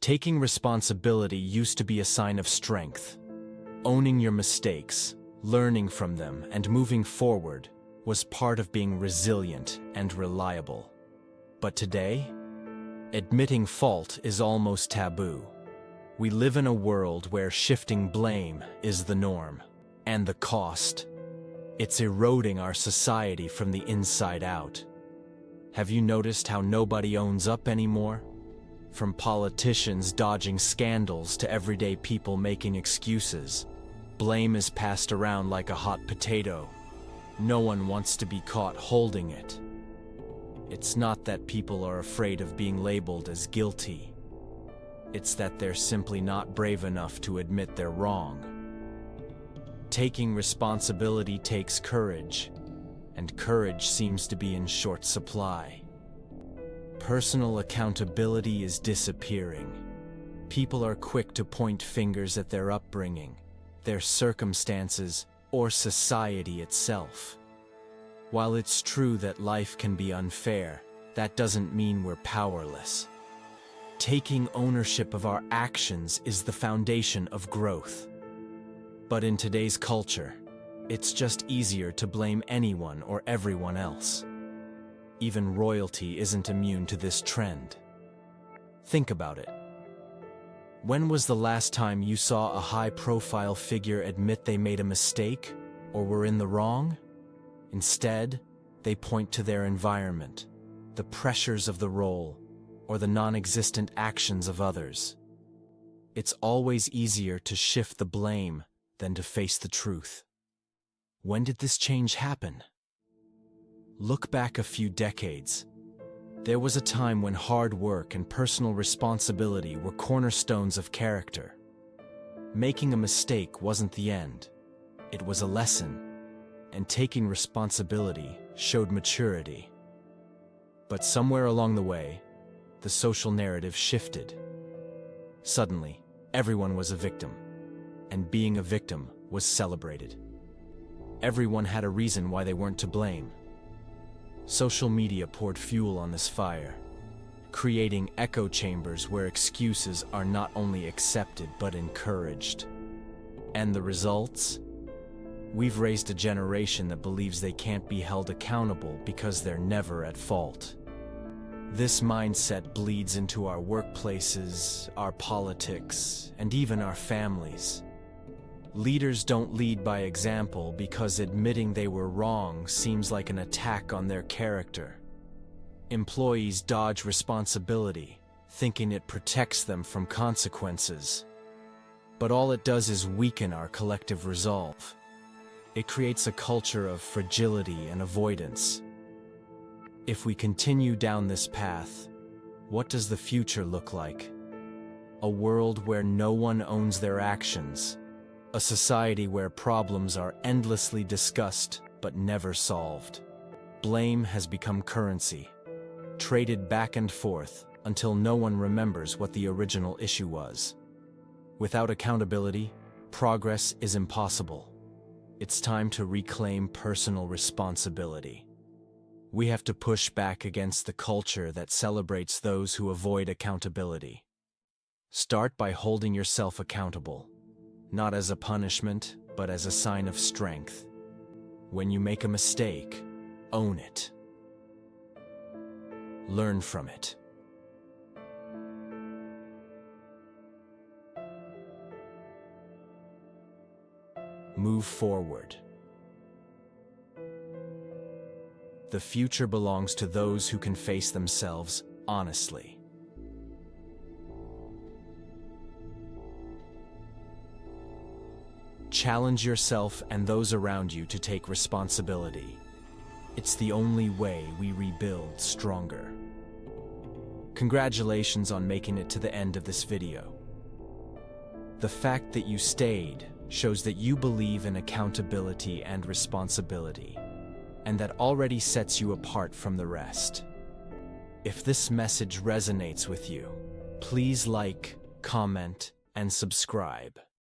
Taking responsibility used to be a sign of strength. Owning your mistakes, learning from them, and moving forward was part of being resilient and reliable. But today, admitting fault is almost taboo. We live in a world where shifting blame is the norm, and the cost. It's eroding our society from the inside out. Have you noticed how nobody owns up anymore? From politicians dodging scandals to everyday people making excuses, blame is passed around like a hot potato. No one wants to be caught holding it. It's not that people are afraid of being labeled as guilty. It's that they're simply not brave enough to admit they're wrong. Taking responsibility takes courage, and courage seems to be in short supply. Personal accountability is disappearing. People are quick to point fingers at their upbringing, their circumstances, or society itself. While it's true that life can be unfair, that doesn't mean we're powerless. Taking ownership of our actions is the foundation of growth. But in today's culture, it's just easier to blame anyone or everyone else. Even royalty isn't immune to this trend. Think about it. When was the last time you saw a high-profile figure admit they made a mistake or were in the wrong? Instead, they point to their environment, the pressures of the role, or the non-existent actions of others. It's always easier to shift the blame than to face the truth. When did this change happen? Look back a few decades. There was a time when hard work and personal responsibility were cornerstones of character. Making a mistake wasn't the end. It was a lesson, and taking responsibility showed maturity. But somewhere along the way, the social narrative shifted. Suddenly, everyone was a victim, and being a victim was celebrated. Everyone had a reason why they weren't to blame. Social media poured fuel on this fire, creating echo chambers where excuses are not only accepted but encouraged. And the results? We've raised a generation that believes they can't be held accountable because they're never at fault. This mindset bleeds into our workplaces, our politics, and even our families. Leaders don't lead by example because admitting they were wrong seems like an attack on their character. Employees dodge responsibility, thinking it protects them from consequences. But all it does is weaken our collective resolve. It creates a culture of fragility and avoidance. If we continue down this path, what does the future look like? A world where no one owns their actions. A society where problems are endlessly discussed but never solved. Blame has become currency, traded back and forth until no one remembers what the original issue was. Without accountability, progress is impossible. It's time to reclaim personal responsibility. We have to push back against the culture that celebrates those who avoid accountability. Start by holding yourself accountable. Not as a punishment, but as a sign of strength. When you make a mistake, own it. Learn from it. Move forward. The future belongs to those who can face themselves honestly. Challenge yourself and those around you to take responsibility. It's the only way we rebuild stronger. Congratulations on making it to the end of this video. The fact that you stayed shows that you believe in accountability and responsibility, and that already sets you apart from the rest. If this message resonates with you, please like, comment, and subscribe.